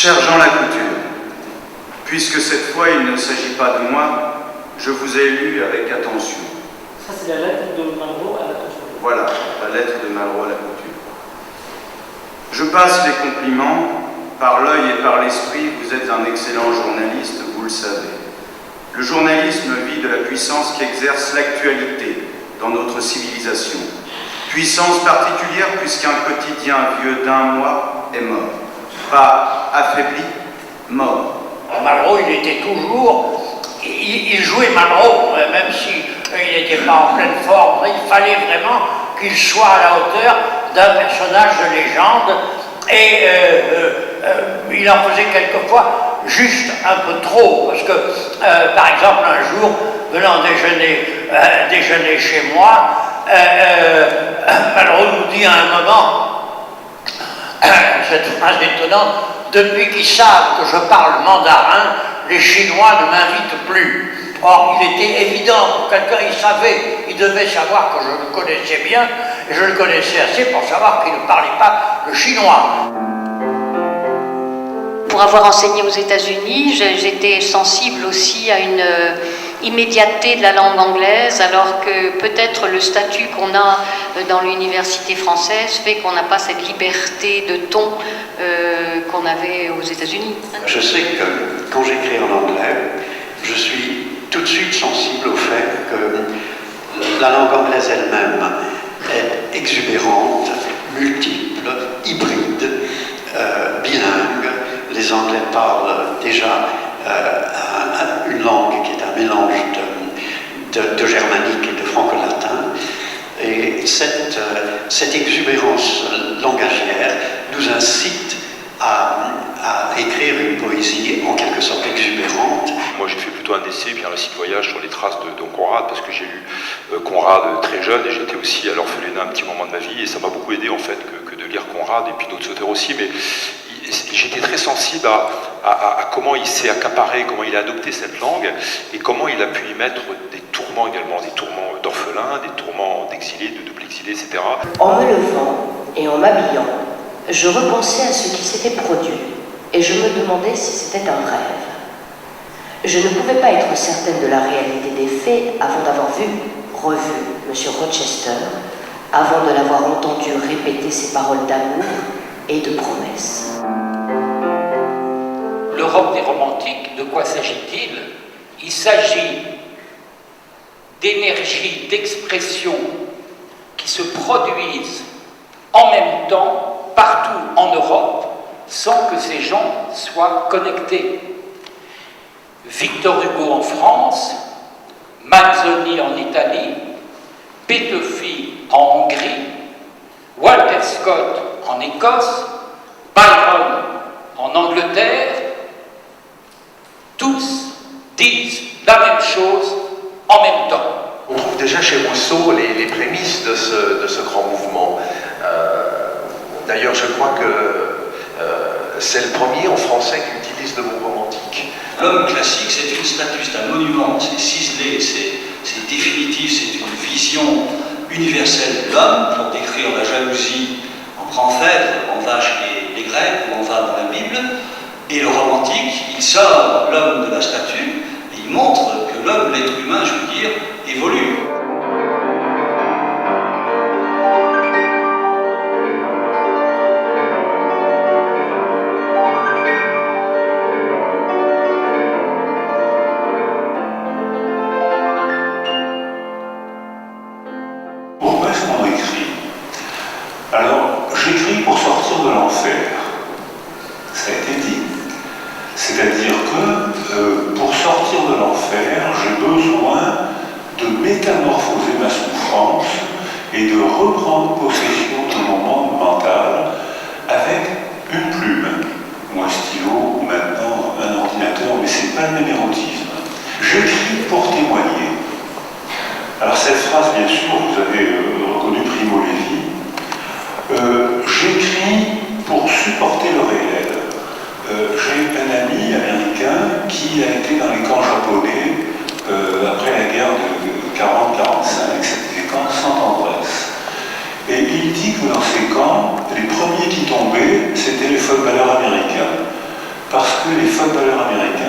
Cher Jean Lacouture, puisque cette fois il ne s'agit pas de moi, je vous ai élu avec attention. Ça, c'est la lettre de Malraux à Lacouture. Voilà, la lettre de Malraux à Lacouture. Je passe les compliments. Par l'œil et par l'esprit, vous êtes un excellent journaliste, vous le savez. Le journalisme vit de la puissance qu'exerce l'actualité dans notre civilisation. Puissance particulière puisqu'un quotidien vieux d'un mois est mort. Pas affaibli, mort. Malraux, il était toujours... Il jouait Malraux, même si il n'était pas en pleine forme. Il fallait vraiment qu'il soit à la hauteur d'un personnage de légende. Et il en faisait quelquefois juste un peu trop. Parce que, par exemple, un jour, venant déjeuner chez moi, Malraux nous dit à un moment, cette phrase étonnante, depuis qu'ils savent que je parle mandarin, les Chinois ne m'invitent plus. Or, il était évident pour quelqu'un, il devait savoir que je le connaissais bien, et je le connaissais assez pour savoir qu'il ne parlait pas le chinois. Pour avoir enseigné aux États-Unis, j'étais sensible aussi à une immédiateté de la langue anglaise, alors que peut-être le statut qu'on a dans l'université française fait qu'on n'a pas cette liberté de ton qu'on avait aux États-Unis. Je sais que quand j'écris en anglais, je suis tout de suite sensible au fait que la langue anglaise elle-même est exubérante, multiple, hybride, bilingue. Les Anglais parlent déjà une langue qui est un mélange de germanique et de franco-latin. Et cette exubérance langagière nous incite à écrire une poésie en quelque sorte exubérante. Moi j'ai fait plutôt un essai, puis un récit de voyage sur les traces de Conrad, parce que j'ai lu Conrad très jeune, et j'étais aussi à l'orphelinat un petit moment de ma vie, et ça m'a beaucoup aidé en fait que de lire Conrad, et puis d'autres auteurs aussi, mais j'étais très sensible à comment il s'est accaparé, comment il a adopté cette langue, et comment il a pu y mettre des tourments également, des tourments d'orphelins, des tourments d'exilés, de double exilés, etc. En me levant et en m'habillant, je repensais à ce qui s'était produit, et je me demandais si c'était un rêve. Je ne pouvais pas être certaine de la réalité des faits avant d'avoir revu M. Rochester, avant de l'avoir entendu répéter ses paroles d'amour et de promesse. L'Europe des romantiques, de quoi s'agit-il? Il s'agit d'énergies, d'expressions qui se produisent en même temps partout en Europe sans que ces gens soient connectés. Victor Hugo en France, Manzoni en Italie, Beethoven en Hongrie, Walter Scott en Écosse, Byron en Angleterre, tous disent la même chose en même temps. On trouve déjà chez Rousseau les prémices de ce grand mouvement. D'ailleurs, je crois que c'est le premier en français qui utilise le mot romantique. L'homme classique, c'est une statue, c'est un monument, c'est ciselé, c'est définitif, c'est une vision universelle de l'homme pour décrire la jalousie en grand phèdre, on va chez les Grecs ou on va dans la Bible. Et le romantique, il sort l'homme de la statue et il montre que l'homme, l'être humain, je veux dire, évolue. Pourquoi est-ce qu'on écrit? Alors, j'écris pour sortir de l'enfer. Ça a été dit. C'est-à-dire que pour sortir de l'enfer, j'ai besoin de métamorphoser ma souffrance et de reprendre possession de mon monde mental avec une plume, ou un stylo, ou maintenant un ordinateur, mais c'est pas le même érotisme. J'écris pour témoigner. Alors cette phrase, bien sûr, vous avez reconnu Primo Levi. J'écris pour supporter le réel. J'ai un ami américain qui a été dans les camps japonais après la guerre de 40-45, c'était les camps Saint-Andrés. Et il dit que dans ces camps, les premiers qui tombaient, c'était les footballeurs américains. que les folles valeurs américaines